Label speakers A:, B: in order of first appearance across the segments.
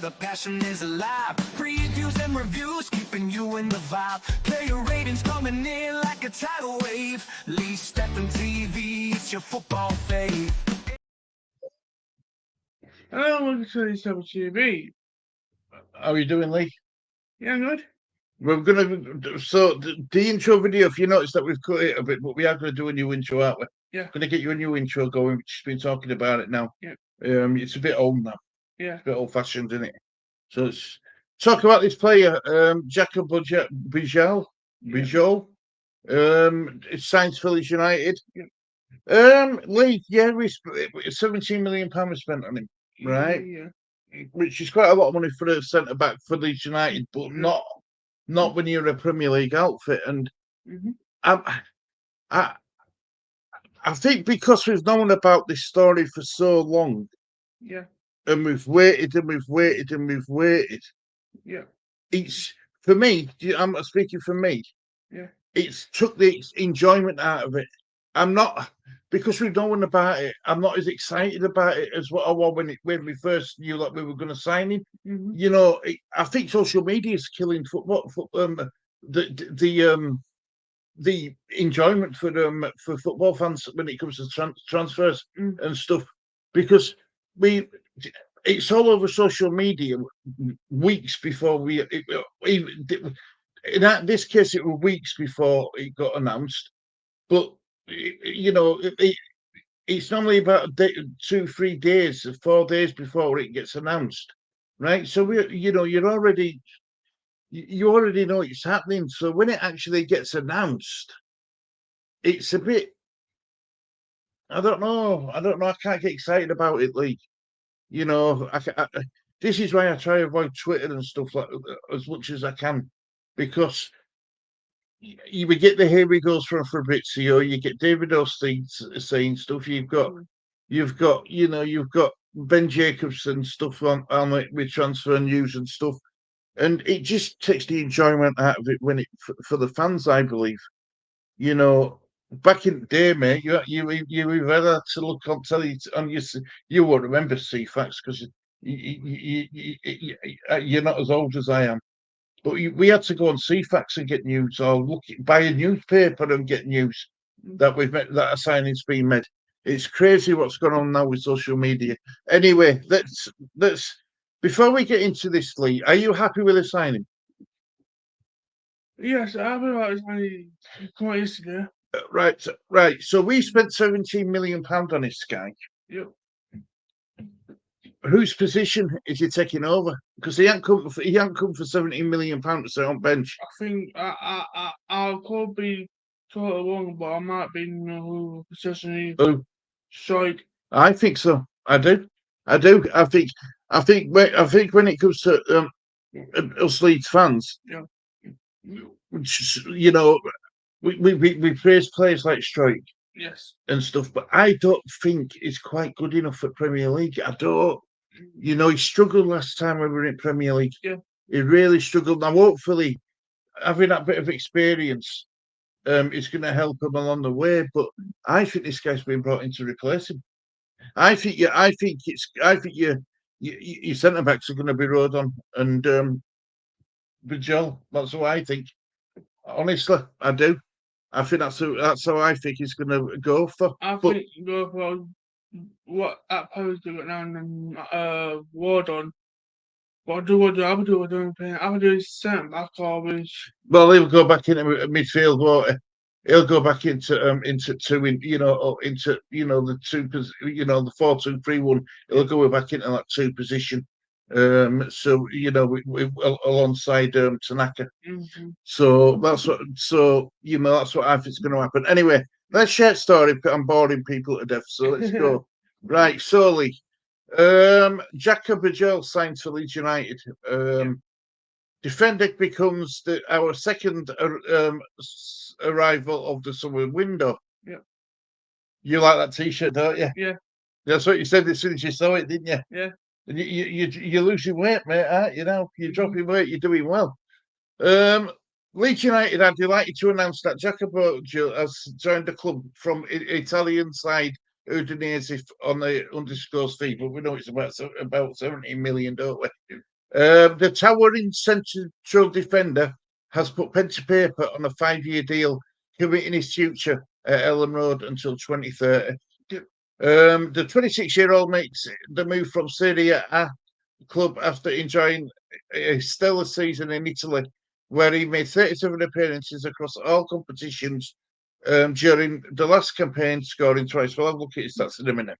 A: the passion is alive. Previews and reviews, keeping you in the vibe. Player ratings coming in like a tidal wave. Leeds Step and TV, it's your football fave.
B: Hello, welcome to Leeds Step and TV.
C: How are you doing, Lee?
B: Yeah, good.
C: We're gonna the intro video. If you notice that we've cut it a bit, but we are going to do a new intro, aren't we?
B: Yeah.
C: Going to get you a new intro going. We've just been talking about it now.
B: Yeah.
C: It's a bit old now.
B: Yeah.
C: It's a bit old-fashioned, isn't it? So let's talk about this player, Jaka Bijol. Bijol. It's signed for Leeds United.
B: Yeah.
C: Lee, yeah, £17 million we spent on him, right?
B: Yeah.
C: Which is quite a lot of money for a centre back for Leeds United, but not when you're a Premier League outfit. And I think because we've known about this story for so long, and we've waited and we've waited and we've waited.
B: Yeah.
C: It's for me. I'm not speaking for me.
B: Yeah.
C: It's took the enjoyment out of it. I'm not, because we've known about it. I'm not as excited about it as what I was when we first knew that we were going to sign him. You know, I think social media is killing football. The enjoyment for football fans when it comes to transfers and stuff, because it's all over social media weeks before in this case it was weeks before it got announced, but you know it's normally about 2-3 days, 4 days before it gets announced, right? So you already know it's happening. So when it actually gets announced, it's a bit, I don't know. I can't get excited about it, Lee. You know, this is why I try to avoid Twitter and stuff like as much as I can, because you would get the here he goes from Fabrizio, you get David O'Steen saying stuff. You've got Ben Jacobson stuff on it with transfer news and stuff. And it just takes the enjoyment out of it for the fans, I believe. You know, back in the day, mate, you had to look on telly on you won't remember CFAX because you're not as old as I am. But we had to go on CFAX and get news, or buy a newspaper and get news that a signing's been made. It's crazy what's going on now with social media. Anyway, let's before we get into this, Lee, are you happy with the signing?
B: Yes, I'm happy about this signing quite yesterday.
C: Right. So we spent £17 million on this guy.
B: Yep.
C: Whose position is he taking over? Because he hadn't come for £17 million to sit on bench.
B: I think I could be totally wrong, but I might be in who position he's strike.
C: I think so. I do. I think when it comes to us Leeds fans, you know, we praise players like Strike, and stuff, but I don't think he's quite good enough for Premier League. I don't. You know, he struggled last time we were in Premier League.
B: Yeah.
C: He really struggled. Now, hopefully, having that bit of experience is going to help him along the way. But I think this guy's been brought in to replace him. I think your centre backs are going to be Rodon and Bijol. That's what I think. Honestly, I do. I think that's how I think he's going to go for.
B: I think go for what that pose do it now and Rodon. What I would do centre back or
C: well, he'll go back into midfield, won't he? He'll go back into two, into the two, the 4-2-3-1. He'll go back into that two position. So we alongside Tanaka. So that's what I think is going to happen. Anyway, let's share story. I'm boring people to death, so let's go. Right, Lee. Jaka Bijol signed for Leeds United. Defender becomes our second arrival of the summer window.
B: Yeah.
C: You like that T-shirt, don't you?
B: Yeah.
C: That's what you said as soon as you saw it, didn't you?
B: Yeah.
C: And you're losing weight, mate, aren't you? Now you're dropping weight. You're doing well. Leeds United are delighted to announce that Jaka Bijol has joined the club from Italian side Udinese on the undisclosed fee, but we know it's about 17 million, don't we? The towering central defender has put pen to paper on a 5-year deal, committing his future at Ellen Road until 2030. The 26-year-old makes the move from Serie A club after enjoying a stellar season in Italy, where he made 37 appearances across all competitions during the last campaign, scoring twice. Well, I'll look at his stats in a minute.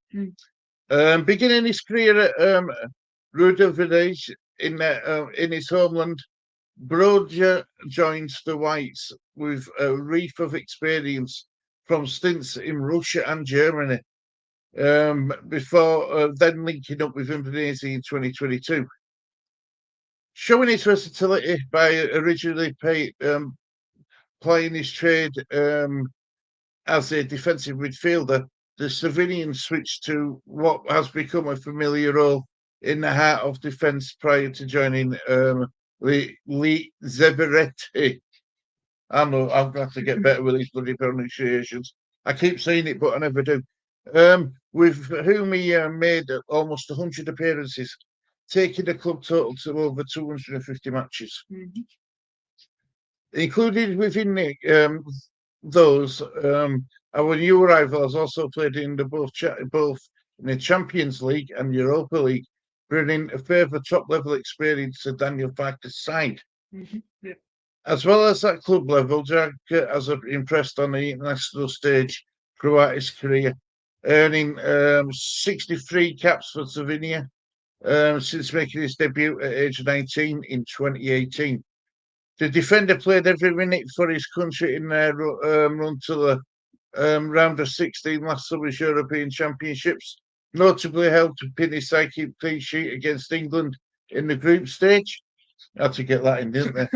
C: Beginning his career at Rudolph in his homeland, Broja joins the Whites with a wreath of experience from stints in Russia and Germany, before then linking up with Indonesia in 2022. Showing his versatility by originally playing his trade as a defensive midfielder, the Slovenian switched to what has become a familiar role in the heart of defence prior to joining Lee Zeberetti. I know I'm going to have to get better with these bloody pronunciations. I keep saying it, but I never do. With whom he made almost 100 appearances, taking the club total to over 250 matches. Included within those, our new arrival has also played in both in the Champions League and Europa League, bringing a further top-level experience to Daniel Farke's side.
B: Yeah.
C: As well as at club level, Jaka has impressed on the international stage throughout his career, earning 63 caps for Slovenia since making his debut at age 19 in 2018. The defender played every minute for his country in their run to the round of 16 last summer's European Championships, notably helped to pin his psychic clean sheet against England in the group stage. Had to get that in, didn't they?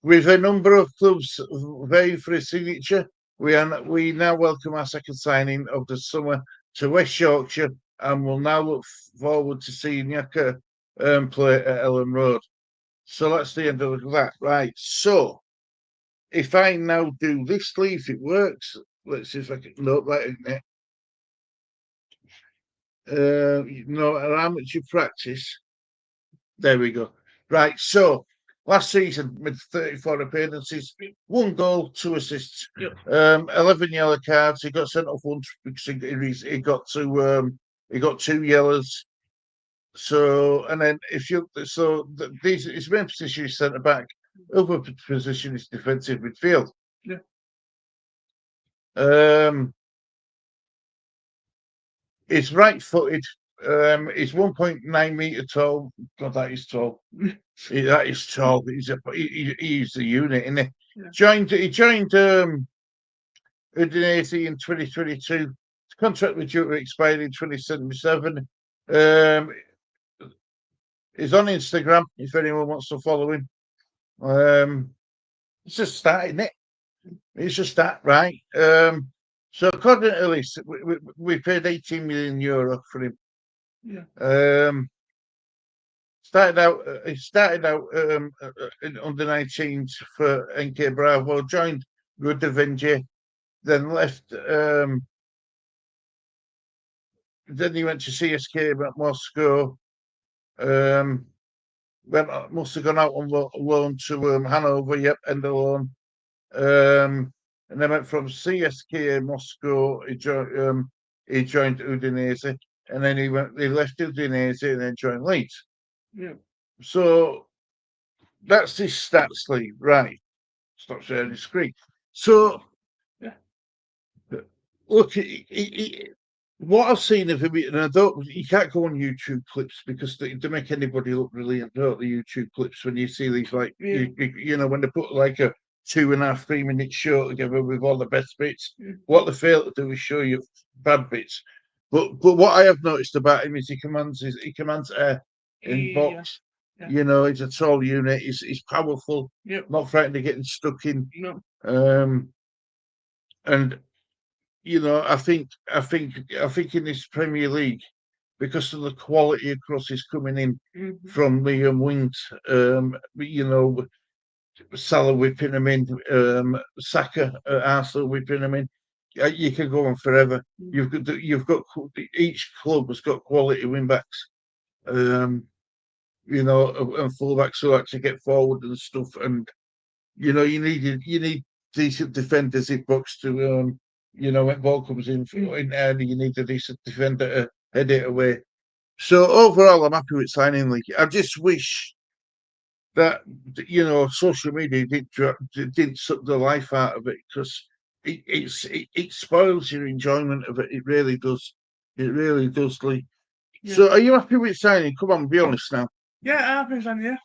C: With a number of clubs vying for his signature, we now welcome our second signing of the summer to West Yorkshire, and will now look forward to seeing Jaka play at Ellen Road. So that's the end of that. Right. So if I now do this, if it works, let's see if I can note that in there. How much you practice. There we go. Right. So last season with 34 appearances, 1 goal, 2 assists, 11 yellow cards. He got sent off once because he got 2 yellows. So, and then his main position is centre back, other position is defensive midfield.
B: Yeah.
C: He's right-footed. He's 1.9 metre tall. God, that is tall. That is tall. He's a unit, isn't he?
B: Yeah.
C: He joined Udinese in 2022. His contract was due to expire in 2077. He's on Instagram if anyone wants to follow him. It's just starting it. It's just that, right? So according to this, we paid 18 million euro for him.
B: Yeah.
C: He started out in under 19s for NK Bravo, joined Rudolph, then left. Then he went to CSK Moscow. Must have gone out on loan to Hanover. Yep, end of loan. And then went from CSK Moscow. He joined Udinese, and then he left Udinese and then joined Leeds.
B: Yeah.
C: So that's his stats, Lee. Right. Stop sharing the screen. So, look, what I've seen of him, and you can't go on YouTube clips because they make anybody look brilliant, don't the YouTube clips, when you see these, like, when they put like a 2.5, 3 minute show together with all the best bits. What they fail to do is show you bad bits. But what I have noticed about him is he commands air in box. Yeah. He's a tall unit. He's powerful.
B: Yep.
C: Not frightened of getting stuck in.
B: No.
C: And I think in this Premier League, because of the quality of crosses coming in from the wings, Salah whipping them in, Saka at Arsenal whipping them in. You can go on forever. You've got each club has got quality wing backs. you know, and fullbacks who actually get forward and stuff. And you know, you need decent defenders in box to you know, when ball comes in there, you need a decent defender to head it away. So overall, I'm happy with signing Lee. I just wish that, you know, social media didn't suck the life out of it, because it spoils your enjoyment of it. It really does. It really does, Lee.
B: Yeah.
C: So, are you happy with signing? Come on, be honest now.
B: Yeah, I'm happy, yeah.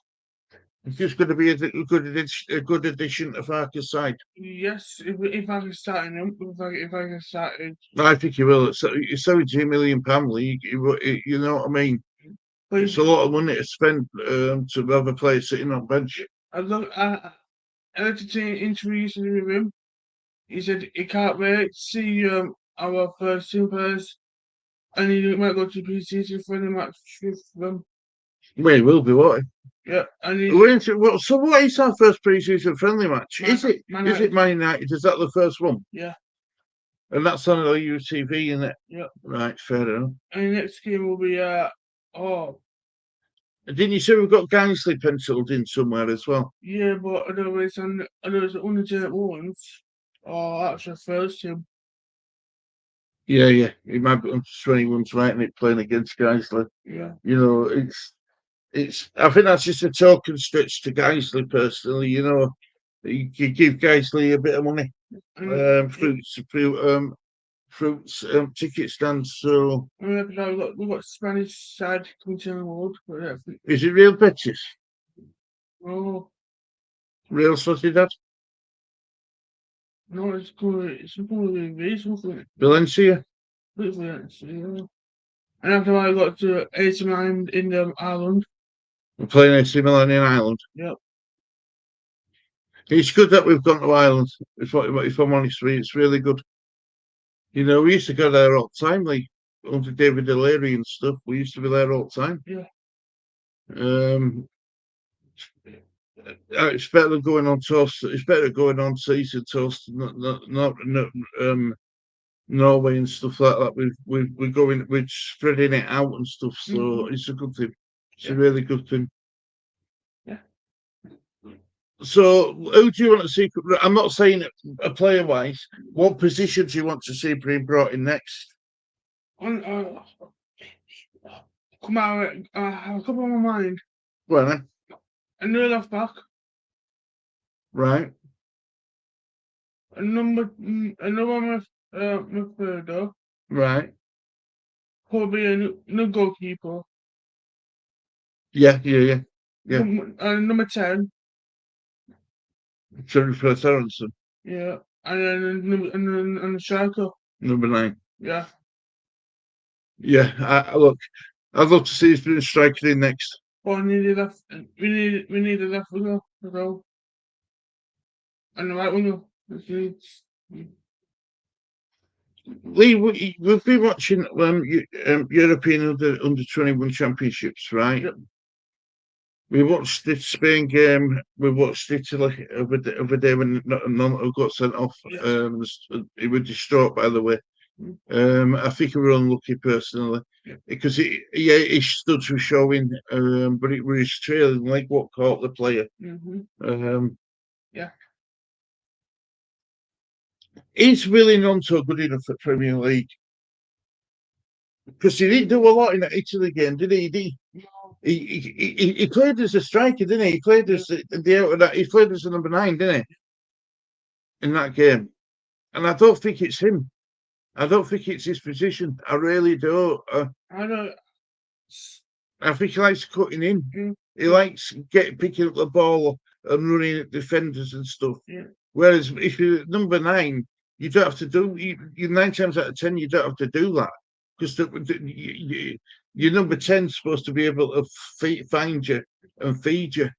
C: It's just going to be a good addition to Farker's side.
B: Yes, if I can start him, if I can start it.
C: I think you will. It's £72 million league. You know what I mean?
B: But
C: It's a lot of money to spend to have a player sitting on bench.
B: I had to take interviews with him. He said he can't wait to see our first team players, and he might go to pre-season friendly match with them.
C: Well, it will be, what?
B: Yeah, and
C: So what is our first pre-season friendly match? Is it Man United? Is that the first one?
B: Yeah.
C: And that's on the UTV, isn't it?
B: Yeah.
C: Right, fair enough.
B: And the next game will be
C: Didn't you say we've got Gaisley penciled in somewhere as well?
B: Yeah, but I know it's only 10 ones. Oh, that's the first team.
C: Yeah. It might be 21's right, and it playing against Gaisley.
B: Yeah.
C: You know, it's. I think that's just a token stretch to Gaisley personally. You know, you give Gaisley a bit of money, fruits, ticket stands. So
B: we've got Spanish side coming to the world.
C: Is it Real Betis?
B: Oh.
C: Real Sociedad?
B: No, it's going to be something.
C: Valencia?
B: Valencia. And after I got to AC Milan in Ireland.
C: We're playing AC Milan in Ireland.
B: Yep.
C: It's good that we've gone to Ireland. If I'm honest with you, it's really good. You know, we used to go there all the time, like under David O'Leary and stuff. We used to be there all the time.
B: Yeah.
C: It's better than going on toast. It's better going on season toast, not Norway and stuff like that. We're spreading it out and stuff. So it's a good thing. It's a really good thing.
B: Yeah.
C: So, who do you want to see? I'm not saying a player wise. What position do you want to see being brought in next?
B: Come on, I have a couple on my mind.
C: Well, then.
B: A new left back.
C: Right.
B: Another midfielder.
C: Right.
B: Probably a new goalkeeper.
C: Yeah.
B: Number 10.
C: Sorry for Sorensen.
B: Yeah. And then the striker.
C: Number 9.
B: Yeah.
C: Yeah. Look, I'd love to see us being striker in next.
B: But we need a left winger as well. And the right winger.
C: Lee, we've been watching European under 21 championships, right? Yep. We watched the Spain game. We watched Italy over day when Nonto got sent off. Yes. He was distraught, by the way. I think we were unlucky personally, because he stood to showing, but it was his trailing leg what caught the player.
B: Yeah.
C: Is Willie Nonto good enough for Premier League? Because he didn't do a lot in that Italy game, did he? He played as a striker, didn't he? He played as he played as a number 9, didn't he? In that game, and I don't think it's him. I don't think it's his position. I really don't.
B: I don't.
C: I think he likes cutting in. He likes picking up the ball and running at defenders and stuff. Yeah. Whereas if you're number 9, you don't have to do. You 9 times out of 10, you don't have to do that, because your number 10's supposed to be able to find you and feed you.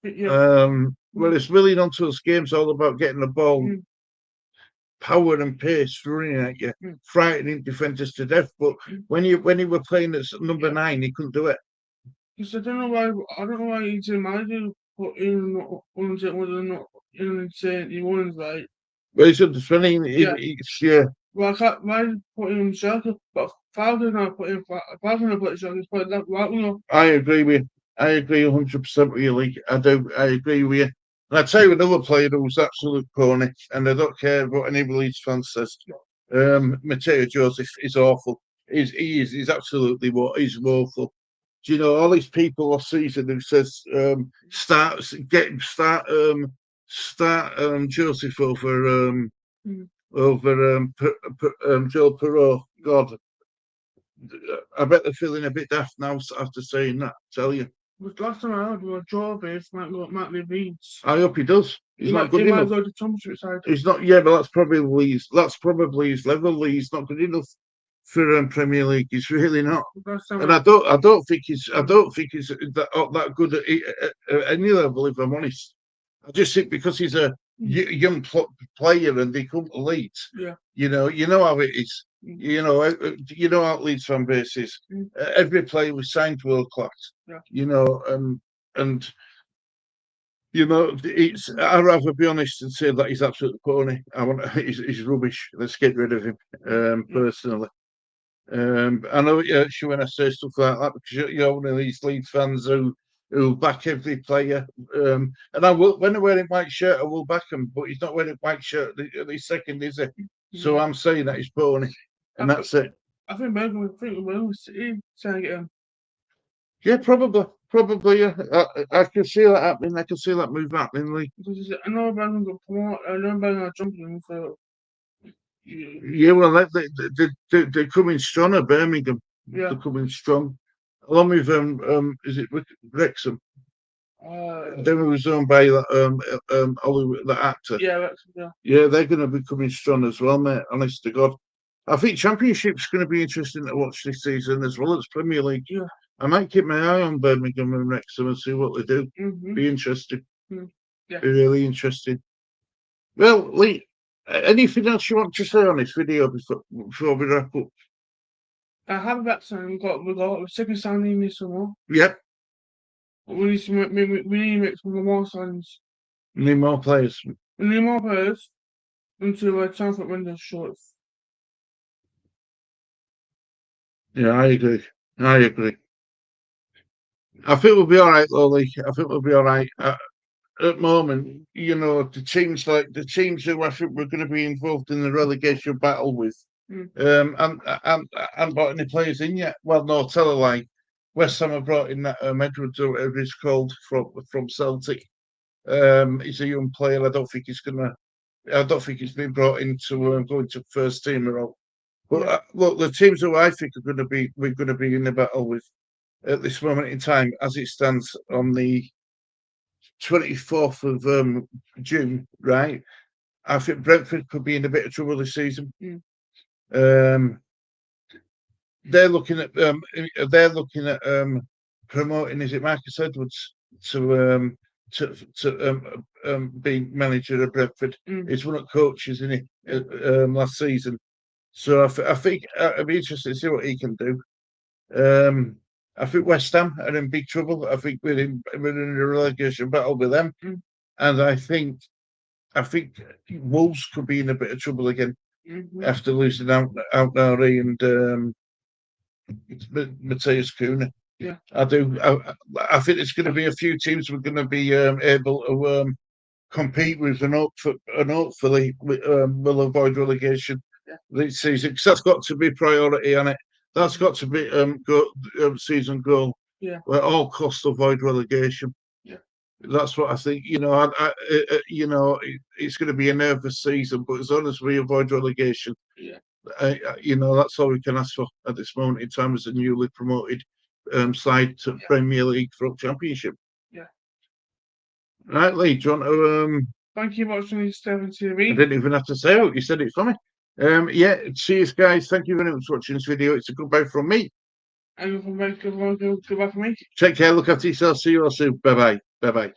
C: Yeah. Whereas Willie Nonto's game's all about getting the ball, power and pace running at you, frightening defenders to death. But when he were playing as number 9, he couldn't do it.
B: Because I don't know why he's a manager put in he won, right?
C: Well, he's under 20. Yeah.
B: Well, why put him in striker? But Falcon not put him striker. He's put that right winger.
C: I agree with you. I agree 100% with you, Lee. I do. I agree with you. And I tell you another player who's absolute pony, and I don't care what any Leeds fan says. Mateo Joseph is awful. He's absolutely what he's woeful. Do you know all these people last season who says start Joseph over Joe Perot. God, I bet they're feeling a bit daft now after saying that. Tell you.
B: But last time I heard was Joseph might leave Leeds.
C: I hope he does. He's not good enough.
B: He might go to Championship side.
C: He's not. Yeah, but that's probably his level. He's not good enough for Premier League. He's really not. And I don't think he's that good at any level. If I'm honest, I just think because he's a young player and they come to Leeds.
B: Yeah.
C: You know how it is. You know how Leeds fan base is. Every player was signed world class.
B: Yeah.
C: You know, and you know, I'd rather be honest and say that he's absolutely pony. He's rubbish. Let's get rid of him. Personally, I know it hurts you when I say stuff like that because you're one of these Leeds fans who back every player. And I will, when they're wearing white shirt, I will back him. But he's not wearing white shirt this second, is he? So I'm saying that he's pony, and that's it.
B: I think Birmingham was trying to get him.
C: Yeah, probably. Yeah. I can see that happening. I can see that move happening, Lee.
B: I know Birmingham got promoted. I know Birmingham are jumping. So
C: yeah, well, they're coming strong at Birmingham.
B: Yeah.
C: They're coming strong. Along with is it Wrexham? Then it was owned by Hollywood, the actor.
B: Yeah, Wrexham. Yeah.
C: Yeah, they're going to be coming strong as well, mate. Honest to God, I think Championship's going to be interesting to watch this season as well as Premier League.
B: Yeah.
C: I might keep my eye on Birmingham and Wrexham and see what they do. Be interesting.
B: Yeah.
C: Be really interesting. Well, Lee, anything else you want to say on this video before we wrap up?
B: I have that sign. We got a second signing this summer.
C: Yep.
B: We need to make some more signs.
C: Need more players.
B: We need more players until transfer window short.
C: Yeah, I agree. I think we'll be all right, though, Lee. I think we'll be all right. At the moment, you know, the teams who I think we're going to be involved in the relegation battle with, and brought any players in yet. Well, no, tell a lie. West Ham have brought in that Edwards, or whatever it's called, from Celtic. He's a young player. I don't think he's been brought in to go into first team at all. But look, the teams who I think we're going to be in the battle with at this moment in time, as it stands on the 24th of June, right? I think Brentford could be in a bit of trouble this season. They're looking at promoting, is it Marcus Edwards to be manager of Brentford? He's one of the coaches, isn't he? Last season. So I think I'd be interested to see what he can do. I think West Ham are in big trouble. I think we're in a relegation battle with them, and I think Wolves could be in a bit of trouble again after losing out Nari and Matthias Cunha.
B: Yeah,
C: I do. I think there's going to be a few teams we're going to be able to compete with, and hopefully will avoid relegation this season, because that's got to be priority on it. That's got to be season goal.
B: Yeah,
C: at all costs avoid relegation.
B: Yeah,
C: that's what I think. You know, it's going to be a nervous season, but as long as we avoid relegation, you know, that's all we can ask for at this moment in time as a newly promoted side to Premier League for Championship.
B: Yeah.
C: Right, Lee, do you want to?
B: Thank you for watching this TV.
C: I didn't even have to say it. You said it for me. Cheers, guys. Thank you very much for watching this video. It's a goodbye from me.
B: And goodbye from me.
C: Take care. Look after yourself. See you all soon. Bye bye.